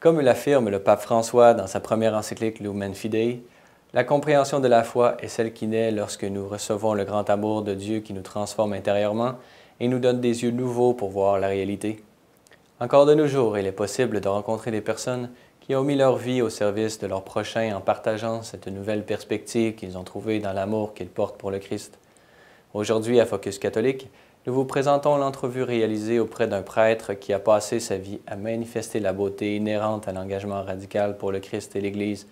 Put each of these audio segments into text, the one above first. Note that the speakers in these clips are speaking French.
Comme l'affirme le pape François dans sa première encyclique Lumen Fidei, la compréhension de la foi est celle qui naît lorsque nous recevons le grand amour de Dieu qui nous transforme intérieurement et nous donne des yeux nouveaux pour voir la réalité. Encore de nos jours, il est possible de rencontrer des personnes qui ont mis leur vie au service de leur prochain en partageant cette nouvelle perspective qu'ils ont trouvée dans l'amour qu'ils portent pour le Christ. Aujourd'hui, à Focus catholique, nous vous présentons l'entrevue réalisée auprès d'un prêtre qui a passé sa vie à manifester la beauté inhérente à l'engagement radical pour le Christ et l'Église.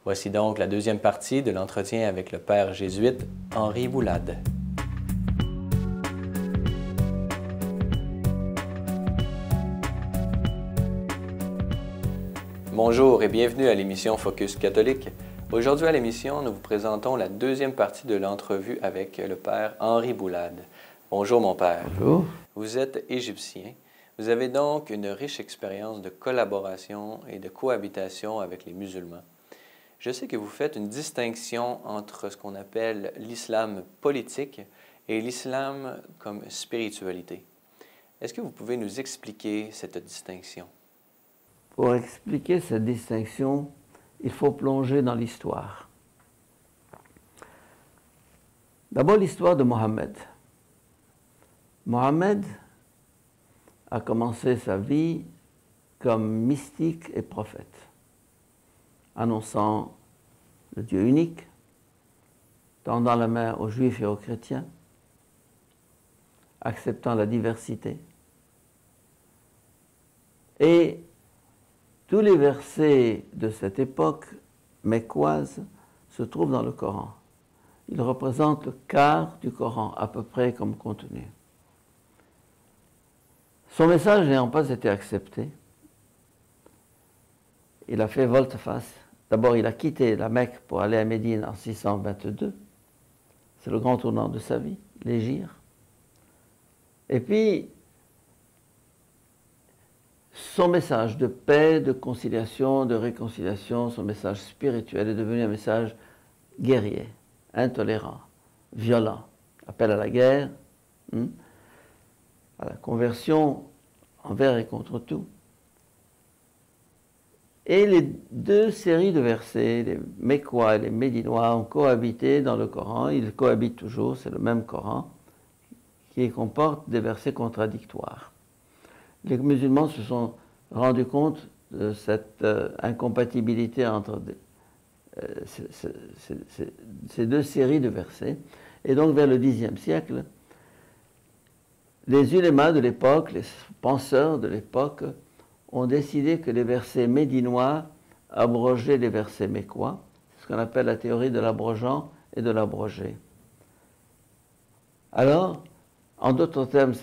Voici donc la deuxième partie de l'entretien avec le père jésuite Henri Boulade. Bonjour et bienvenue à l'émission Focus catholique. Aujourd'hui à l'émission, nous vous présentons la deuxième partie de l'entrevue avec le père Henri Boulade. Bonjour mon père. Bonjour. Vous êtes égyptien. Vous avez donc une riche expérience de collaboration et de cohabitation avec les musulmans. Je sais que vous faites une distinction entre ce qu'on appelle l'islam politique et l'islam comme spiritualité. Est-ce que vous pouvez nous expliquer cette distinction? Pour expliquer cette distinction, il faut plonger dans l'histoire. D'abord l'histoire de Mohammed. Mohammed a commencé sa vie comme mystique et prophète, annonçant le Dieu unique, tendant la main aux Juifs et aux chrétiens, acceptant la diversité. Et tous les versets de cette époque mécoise se trouvent dans le Coran. Ils représentent le quart du Coran, à peu près comme contenu. Son message n'ayant pas été accepté, il a fait volte-face. D'abord, il a quitté la Mecque pour aller à Médine en 622. C'est le grand tournant de sa vie, l'hégire. Et puis, son message de paix, de conciliation, de réconciliation, son message spirituel est devenu un message guerrier, intolérant, violent, appel à la guerre, à la conversion envers et contre tout. Et les deux séries de versets, les Mécois et les Médinois, ont cohabité dans le Coran. Ils cohabitent toujours, c'est le même Coran, qui comporte des versets contradictoires. Les musulmans se sont rendus compte de cette incompatibilité entre ces deux séries de versets. Et donc, vers le Xe siècle, les ulémas de l'époque, les penseurs de l'époque, ont décidé que les versets médinois abrogeaient les versets mécois. C'est ce qu'on appelle la théorie de l'abrogeant et de l'abrogé. Alors, en d'autres termes,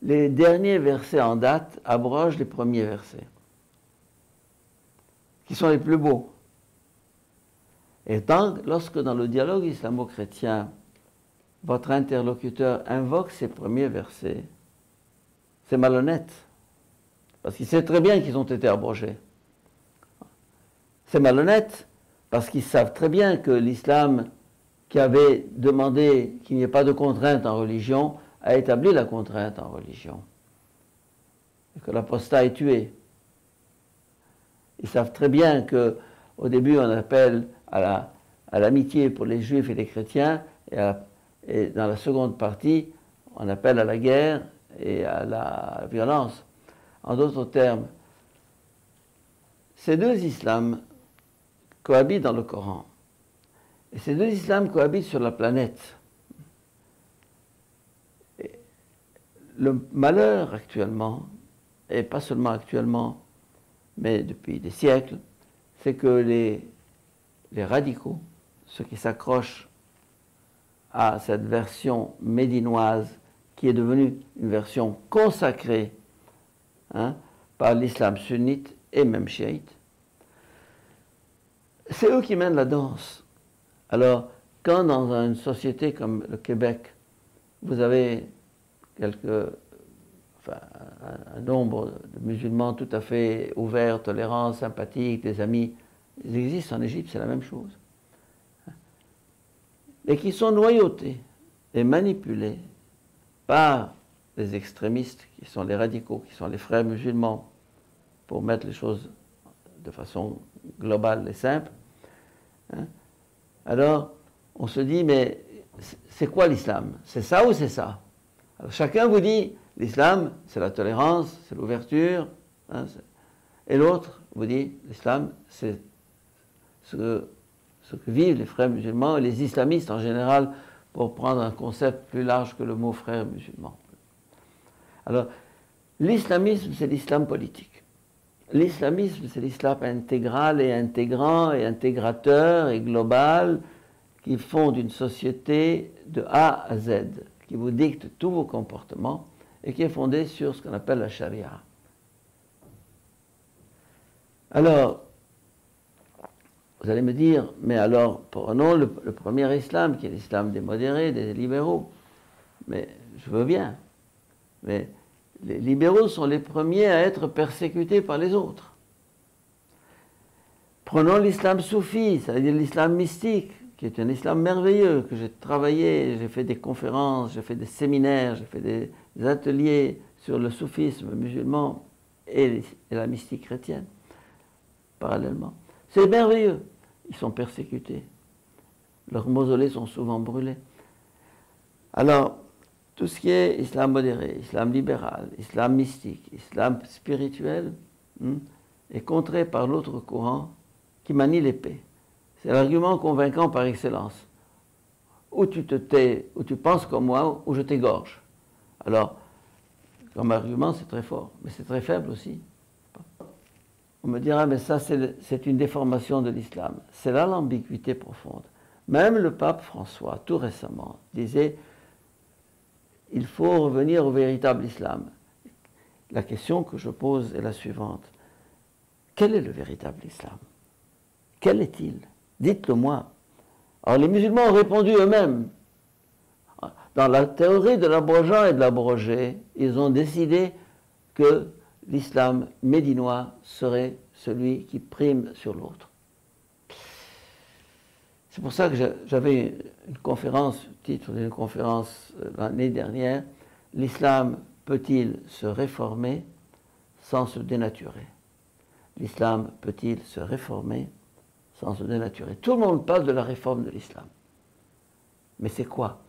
les derniers versets en date abrogent les premiers versets, qui sont les plus beaux. Et lorsque dans le dialogue islamo-chrétien, votre interlocuteur invoque ces premiers versets, c'est malhonnête, parce qu'il sait très bien qu'ils ont été abrogés. C'est malhonnête, parce qu'ils savent très bien que l'islam, qui avait demandé qu'il n'y ait pas de contrainte en religion, a établi la contrainte en religion, et que l'apostat est tué. Ils savent très bien qu'au début, on appelle à l'amitié pour les juifs et les chrétiens, et dans la seconde partie, on appelle à la guerre et à la violence. En d'autres termes, ces deux islams cohabitent dans le Coran. Et ces deux islams cohabitent sur la planète. Et le malheur actuellement, et pas seulement actuellement, mais depuis des siècles, c'est que les radicaux, ceux qui s'accrochent à cette version médinoise qui est devenue une version consacrée par l'islam sunnite et même chiite, c'est eux qui mènent la danse. Alors, quand dans une société comme le Québec, vous avez un nombre de musulmans tout à fait ouverts, tolérants, sympathiques, des amis, ils existent en Égypte, c'est la même chose. Et qui sont noyautés et manipulés par les extrémistes, qui sont les radicaux, qui sont les frères musulmans, pour mettre les choses de façon globale et simple. Hein. Alors, on se dit, mais c'est quoi l'islam? C'est ça ou c'est ça? Alors, chacun vous dit, l'islam, c'est la tolérance, c'est l'ouverture. Hein, et l'autre vous dit, l'islam, c'est ce que vivent les frères musulmans et les islamistes en général, pour prendre un concept plus large que le mot frère musulman. Alors, l'islamisme, c'est l'islam politique. L'islamisme, c'est l'islam intégral et intégrant et intégrateur et global qui fonde une société de A à Z, qui vous dicte tous vos comportements et qui est fondé sur ce qu'on appelle la charia. Alors, vous allez me dire, mais alors, prenons le premier islam, qui est l'islam des modérés, des libéraux. Mais je veux bien. Mais les libéraux sont les premiers à être persécutés par les autres. Prenons l'islam soufi, c'est-à-dire l'islam mystique, qui est un islam merveilleux, que j'ai travaillé, j'ai fait des conférences, j'ai fait des séminaires, j'ai fait des ateliers sur le soufisme musulman et la mystique chrétienne, parallèlement. C'est merveilleux. Ils sont persécutés. Leurs mausolées sont souvent brûlés. Alors, tout ce qui est islam modéré, islam libéral, islam mystique, islam spirituel, est contré par l'autre courant qui manie l'épée. C'est l'argument convaincant par excellence. Ou tu te tais, ou tu penses comme moi, ou je t'égorge. Alors, comme argument, c'est très fort, mais c'est très faible aussi. On me dira, mais ça, c'est une déformation de l'islam. C'est là l'ambiguïté profonde. Même le pape François, tout récemment, disait, il faut revenir au véritable islam. La question que je pose est la suivante. Quel est le véritable islam? Quel est-il? Dites-le moi. Alors les musulmans ont répondu eux-mêmes. Dans la théorie de l'abrogeant et de l'abrogé, ils ont décidé que l'islam médinois serait celui qui prime sur l'autre. C'est pour ça que j'avais une conférence, le titre d'une conférence l'année dernière, l'islam peut-il se réformer sans se dénaturer? L'islam peut-il se réformer sans se dénaturer? Tout le monde parle de la réforme de l'islam. Mais c'est quoi?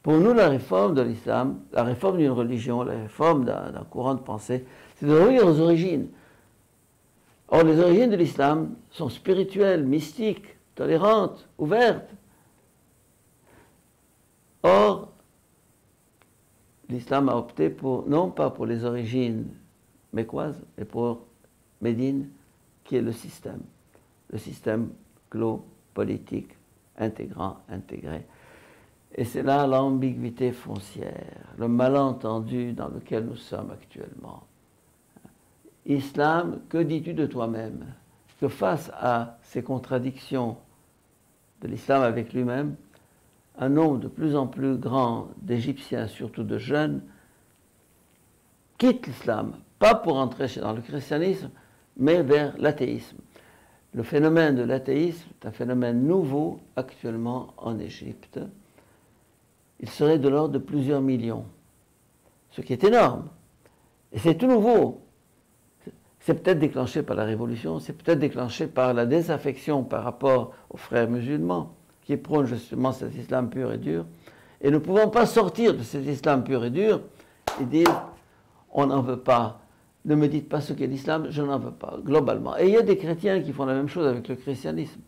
Pour nous, la réforme de l'islam, la réforme d'une religion, la réforme d'un courant de pensée, c'est de revenir aux origines. Or, les origines de l'islam sont spirituelles, mystiques, tolérantes, ouvertes. Or, l'islam a opté pour, non pas pour les origines mécoises, mais pour Médine, qui est le système clos, politique, intégrant, intégré. Et c'est là l'ambiguïté foncière, le malentendu dans lequel nous sommes actuellement. Islam, que dis-tu de toi-même? Que face à ces contradictions de l'islam avec lui-même, un nombre de plus en plus grand d'Égyptiens, surtout de jeunes, quittent l'islam, pas pour entrer dans le christianisme, mais vers l'athéisme. Le phénomène de l'athéisme est un phénomène nouveau actuellement en Égypte. Il serait de l'ordre de plusieurs millions, ce qui est énorme. Et c'est tout nouveau. C'est peut-être déclenché par la Révolution, c'est peut-être déclenché par la désaffection par rapport aux frères musulmans, qui prônent justement cet islam pur et dur. Et nous ne pouvons pas sortir de cet islam pur et dur et dire, on n'en veut pas. Ne me dites pas ce qu'est l'islam, je n'en veux pas, globalement. Et il y a des chrétiens qui font la même chose avec le christianisme.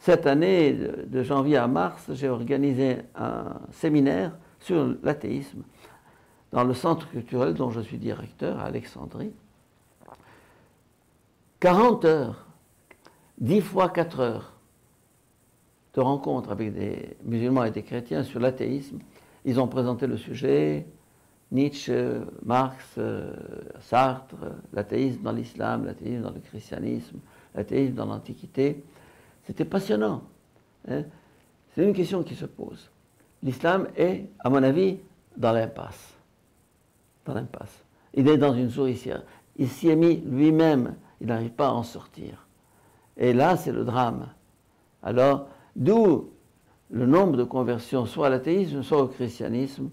Cette année, de janvier à mars, j'ai organisé un séminaire sur l'athéisme dans le centre culturel dont je suis directeur à Alexandrie. 40 heures, 10 fois 4 heures de rencontres avec des musulmans et des chrétiens sur l'athéisme. Ils ont présenté le sujet, Nietzsche, Marx, Sartre, l'athéisme dans l'islam, l'athéisme dans le christianisme, l'athéisme dans l'Antiquité. C'était passionnant. Hein? C'est une question qui se pose. L'islam est, à mon avis, dans l'impasse. Dans l'impasse. Il est dans une souricière. Il s'y est mis lui-même. Il n'arrive pas à en sortir. Et là, c'est le drame. Alors, d'où le nombre de conversions, soit à l'athéisme, soit au christianisme.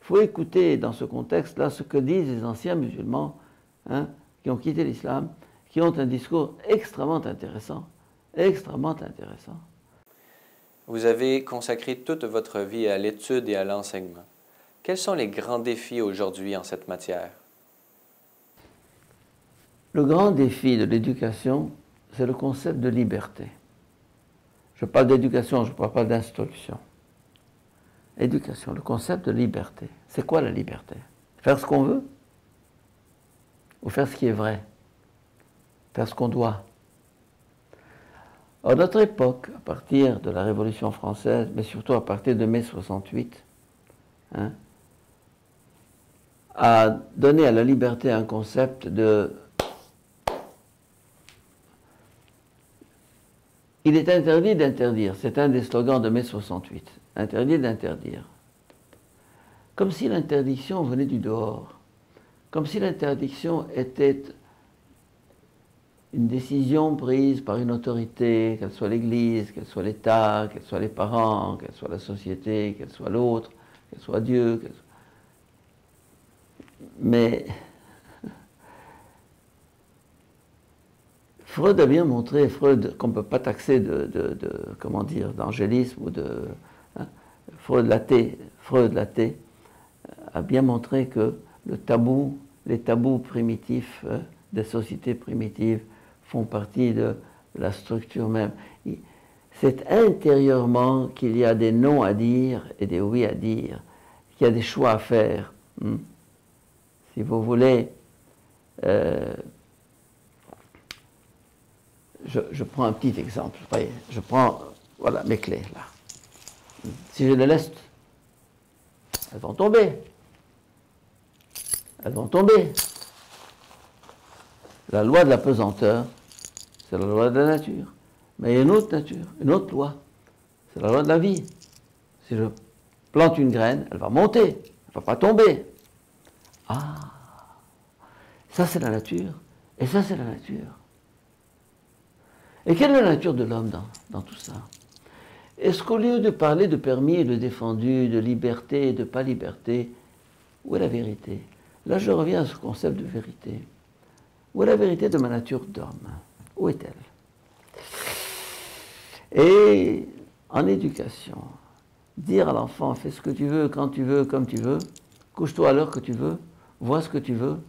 Il faut écouter dans ce contexte-là ce que disent les anciens musulmans, hein, qui ont quitté l'islam, qui ont un discours extrêmement intéressant, extrêmement intéressant. Vous avez consacré toute votre vie à l'étude et à l'enseignement. Quels sont les grands défis aujourd'hui en cette matière? Le grand défi de l'éducation, c'est le concept de liberté. Je parle d'éducation, je ne parle pas d'instruction. Éducation, le concept de liberté. C'est quoi la liberté? Faire ce qu'on veut? Ou faire ce qui est vrai? Faire ce qu'on doit? À notre époque, à partir de la Révolution française, mais surtout à partir de mai 68, a donné à la liberté un concept de... Il est interdit d'interdire, c'est un des slogans de mai 68, interdit d'interdire. Comme si l'interdiction venait du dehors, comme si l'interdiction était une décision prise par une autorité, qu'elle soit l'Église, qu'elle soit l'État, qu'elle soit les parents, qu'elle soit la société, qu'elle soit l'autre, qu'elle soit Dieu. Mais Freud a bien montré, Freud, qu'on ne peut pas taxer comment dire, d'angélisme ou de... Freud l'athée, a bien montré que les tabous primitifs des sociétés primitives font partie de la structure même. C'est intérieurement qu'il y a des non à dire et des oui à dire, qu'il y a des choix à faire. Si vous voulez, je prends un petit exemple. Voyez, je prends, voilà, mes clés, là. Si je les laisse, elles vont tomber. Elles vont tomber. La loi de la pesanteur, c'est la loi de la nature. Mais il y a une autre nature, une autre loi. C'est la loi de la vie. Si je plante une graine, elle va monter, elle ne va pas tomber. Ah, ça c'est la nature, et ça c'est la nature. Et quelle est la nature de l'homme dans tout ça? Est-ce qu'au lieu de parler de permis et de défendu, de liberté et de pas liberté, où est la vérité? Là je reviens à ce concept de vérité. Où est la vérité de ma nature d'homme? Où est-elle? Et en éducation, dire à l'enfant, fais ce que tu veux, quand tu veux, comme tu veux, couche-toi à l'heure que tu veux, vois ce que tu veux,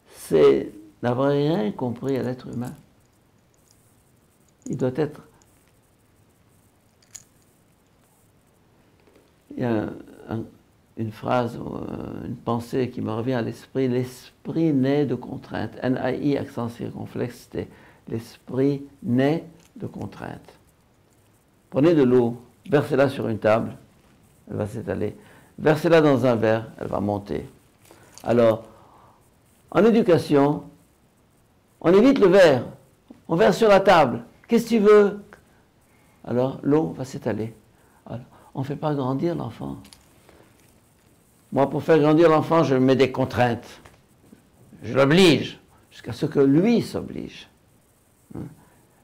c'est n'avoir rien compris à l'être humain. Il doit être... Il y a une phrase, une pensée qui me revient à l'esprit, l'esprit naît de contraintes. N-A-I, accent circonflexe, T. L'esprit naît de contraintes. Prenez de l'eau, versez-la sur une table, elle va s'étaler. Versez-la dans un verre, elle va monter. Alors, en éducation, on évite le verre, on verse sur la table. Qu'est-ce que tu veux? Alors, l'eau va s'étaler. On ne fait pas grandir l'enfant. Moi, pour faire grandir l'enfant, je mets des contraintes. Je l'oblige, jusqu'à ce que lui s'oblige.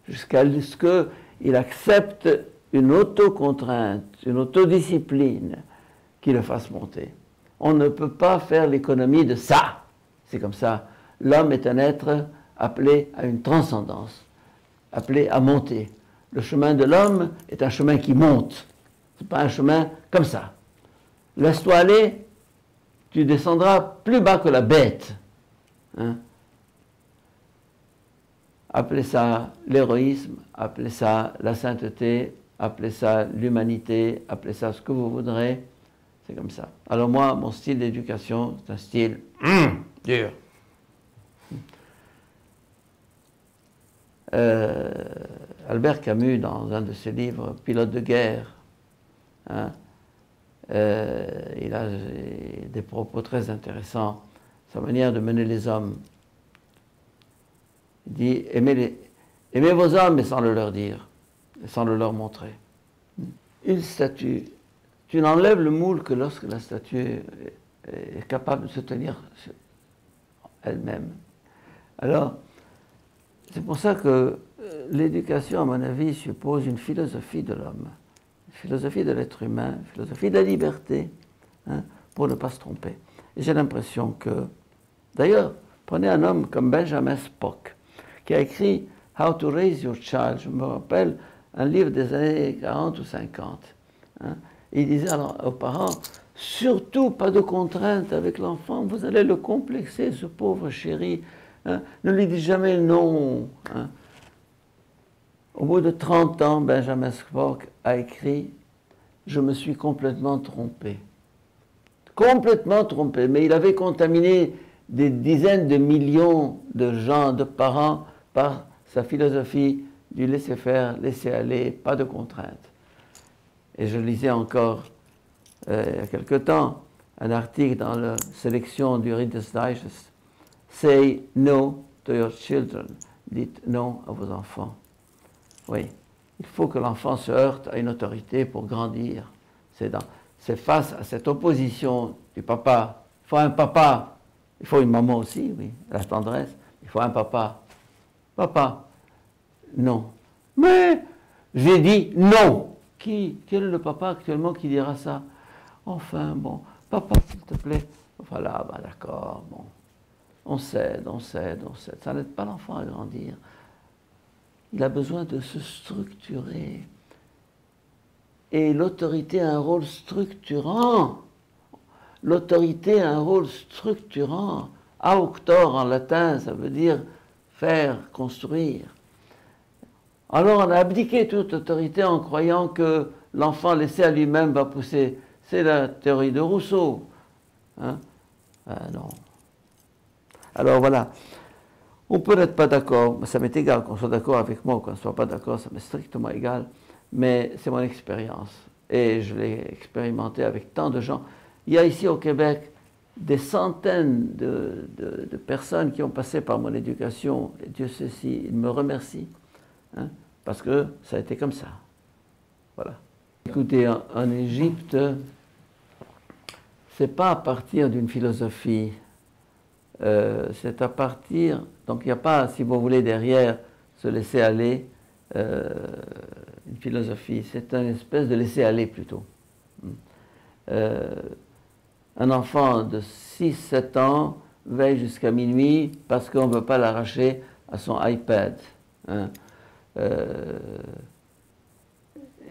Jusqu'à ce qu'il accepte une autocontrainte, une autodiscipline qui le fasse monter. On ne peut pas faire l'économie de ça. C'est comme ça. L'homme est un être appelé à une transcendance, appelé à monter. Le chemin de l'homme est un chemin qui monte. Ce n'est pas un chemin comme ça. Laisse-toi aller, tu descendras plus bas que la bête. Appelez ça l'héroïsme, appelez ça la sainteté, appelez ça l'humanité, appelez ça ce que vous voudrez. C'est comme ça. Alors moi, mon style d'éducation, c'est un style dur. Albert Camus, dans un de ses livres, Pilote de guerre, il a des propos très intéressants, sa manière de mener les hommes. Il dit, aimez vos hommes, mais sans le leur dire, et sans le leur montrer. Une statue, tu n'enlèves le moule que lorsque la statue est capable de se tenir elle-même. Alors, c'est pour ça que l'éducation, à mon avis, suppose une philosophie de l'homme, une philosophie de l'être humain, une philosophie de la liberté, pour ne pas se tromper. Et j'ai l'impression que, d'ailleurs, Prenez un homme comme Benjamin Spock, qui a écrit How to Raise Your Child. Je me rappelle un livre des années 40 ou 50. Hein. Il disait alors aux parents, surtout pas de contraintes avec l'enfant, vous allez le complexer, ce pauvre chéri. Hein. Ne lui dites jamais non. Hein. Au bout de 30 ans, Benjamin Spock a écrit « Je me suis complètement trompé ». Complètement trompé. Mais il avait contaminé des dizaines de millions de gens, de parents, par sa philosophie du laisser faire, laisser aller, pas de contraintes. Et je lisais encore, il y a quelque temps, un article dans la sélection du Reader's Digest. « Say no to your children ». Dites non à vos enfants. Oui, il faut que l'enfant se heurte à une autorité pour grandir. C'est face à cette opposition du papa. Il faut un papa. Il faut une maman aussi, oui, la tendresse. Il faut un papa. Papa, non. Mais j'ai dit non. Quel est le papa actuellement qui dira ça? Enfin, bon, papa, s'il te plaît. Voilà, bah, d'accord, bon. On cède, on cède, on cède. Ça n'aide pas l'enfant à grandir. Il a besoin de se structurer. Et l'autorité a un rôle structurant. L'autorité a un rôle structurant. Auctor en latin, ça veut dire faire, construire. Alors on a abdiqué toute autorité en croyant que l'enfant laissé à lui-même va pousser. C'est la théorie de Rousseau. Hein? Non. Alors voilà. On peut n'être pas d'accord, ça m'est égal qu'on soit d'accord avec moi ou qu'on ne soit pas d'accord, ça m'est strictement égal, mais c'est mon expérience et je l'ai expérimenté avec tant de gens. Il y a ici au Québec des centaines de personnes qui ont passé par mon éducation, et Dieu sait si ils me remercient, hein, parce que ça a été comme ça. Voilà. Écoutez, en Égypte, c'est pas à partir d'une philosophie. C'est à partir, donc il n'y a pas, si vous voulez, derrière se laisser aller, une philosophie, c'est une espèce de laisser aller plutôt. Un enfant de 6-7 ans veille jusqu'à minuit parce qu'on ne veut pas l'arracher à son iPad. Hein.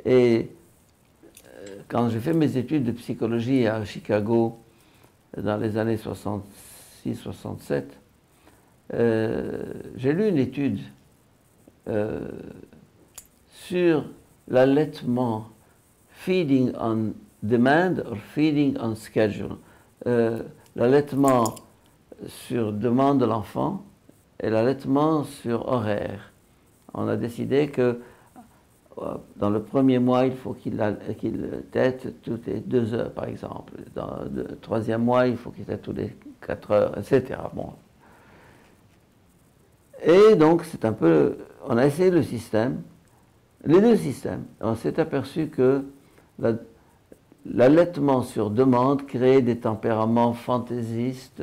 Et quand j'ai fait mes études de psychologie à Chicago dans les années 66-67, j'ai lu une étude sur l'allaitement, feeding on demand or feeding on schedule. L'allaitement sur demande de l'enfant et l'allaitement sur horaire. On a décidé que dans le premier mois, il faut qu'il tète toutes les 2 heures, par exemple. Dans le 3e mois, il faut qu'il tète toutes les 4 heures, etc. Bon. Et donc, c'est un peu... On a essayé le système, les 2 systèmes. On s'est aperçu que l'allaitement sur demande créait des tempéraments fantaisistes,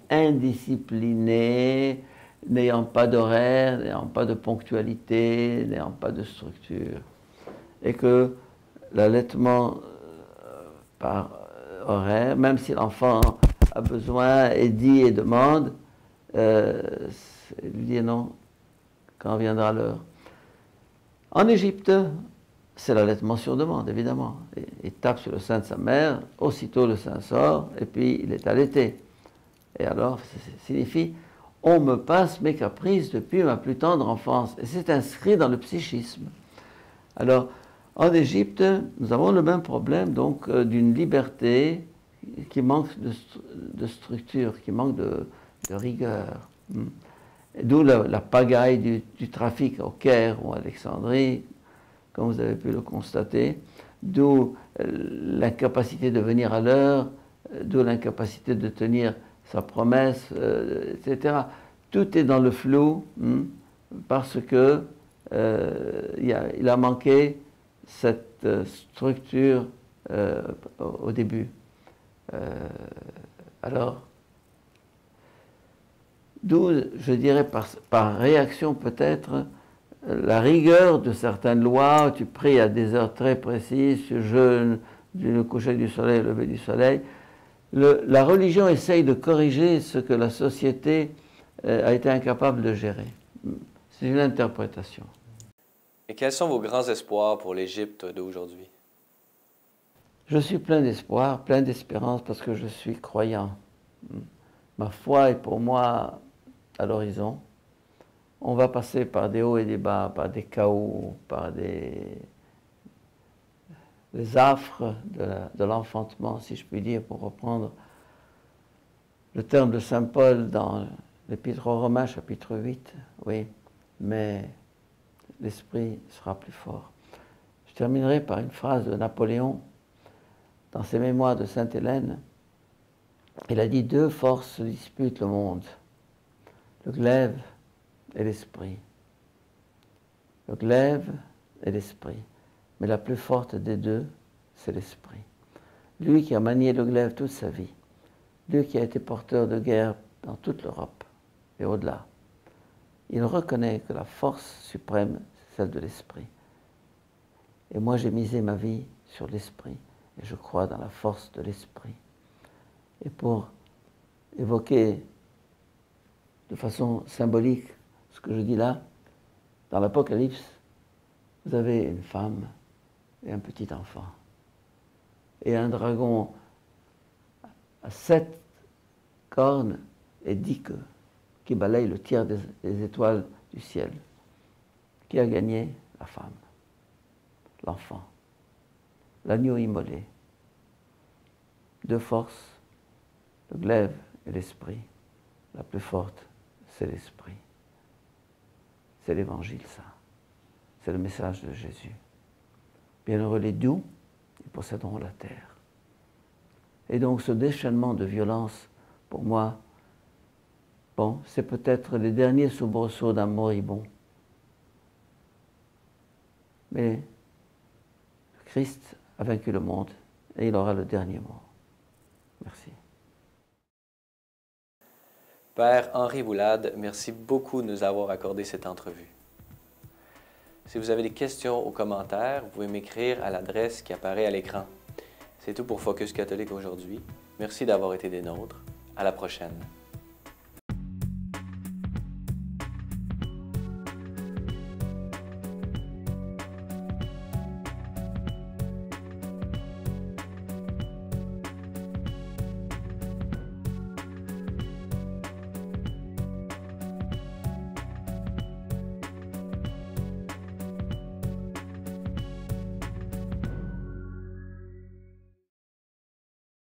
indisciplinés, n'ayant pas d'horaire, n'ayant pas de ponctualité, n'ayant pas de structure. Et que l'allaitement par horaire, même si l'enfant a besoin et dit et demande, lui dit non, quand viendra l'heure. En Égypte, c'est l'allaitement sur demande, évidemment. Il tape sur le sein de sa mère, aussitôt le sein sort, et puis il est allaité. Et alors, ça signifie, on me passe mes caprices depuis ma plus tendre enfance. Et c'est inscrit dans le psychisme. Alors, en Égypte, nous avons le même problème, donc, d'une liberté qui manque de structure, qui manque de rigueur. D'où la pagaille du trafic au Caire ou à Alexandrie, comme vous avez pu le constater, d'où l'incapacité de venir à l'heure, d'où l'incapacité de tenir sa promesse, etc. Tout est dans le flou, parce que il a manqué cette structure au début. Alors, d'où, je dirais, par réaction peut-être, la rigueur de certaines lois. Tu pries à des heures très précises, tu jeûnes du coucher du soleil au lever du soleil. La religion essaye de corriger ce que la société a été incapable de gérer. C'est une interprétation. Et quels sont vos grands espoirs pour l'Égypte d'aujourd'hui? Je suis plein d'espoir, plein d'espérance parce que je suis croyant. Ma foi est pour moi à l'horizon. On va passer par des hauts et des bas, par des chaos, par des affres de l'enfantement, si je puis dire, pour reprendre le terme de saint Paul dans l'Épître aux Romains, chapitre 8. Oui, mais l'esprit sera plus fort. Je terminerai par une phrase de Napoléon dans ses mémoires de Sainte-Hélène. Il a dit: deux forces disputent le monde, le glaive et l'esprit. Le glaive et l'esprit. Mais la plus forte des deux, c'est l'esprit. Lui qui a manié le glaive toute sa vie, lui qui a été porteur de guerre dans toute l'Europe et au-delà, il reconnaît que la force suprême, c'est celle de l'esprit. Et moi, j'ai misé ma vie sur l'esprit, et je crois dans la force de l'esprit. Et pour évoquer de façon symbolique ce que je dis là, dans l'Apocalypse, vous avez une femme et un petit enfant, et un dragon à 7 cornes et 10 queues, qui balaye le tiers des étoiles du ciel. Qui a gagné? La femme, l'enfant, l'agneau immolé. Deux forces, le glaive et l'esprit. La plus forte, c'est l'esprit. C'est l'évangile, ça. C'est le message de Jésus. Bienheureux les doux, ils posséderont la terre. Et donc ce déchaînement de violence, pour moi, bon, c'est peut-être les derniers soubresauts d'un moribond. Mais Christ a vaincu le monde et il aura le dernier mot. Merci. Père Henri Boulade, merci beaucoup de nous avoir accordé cette entrevue. Si vous avez des questions ou commentaires, vous pouvez m'écrire à l'adresse qui apparaît à l'écran. C'est tout pour Focus Catholique aujourd'hui. Merci d'avoir été des nôtres. À la prochaine.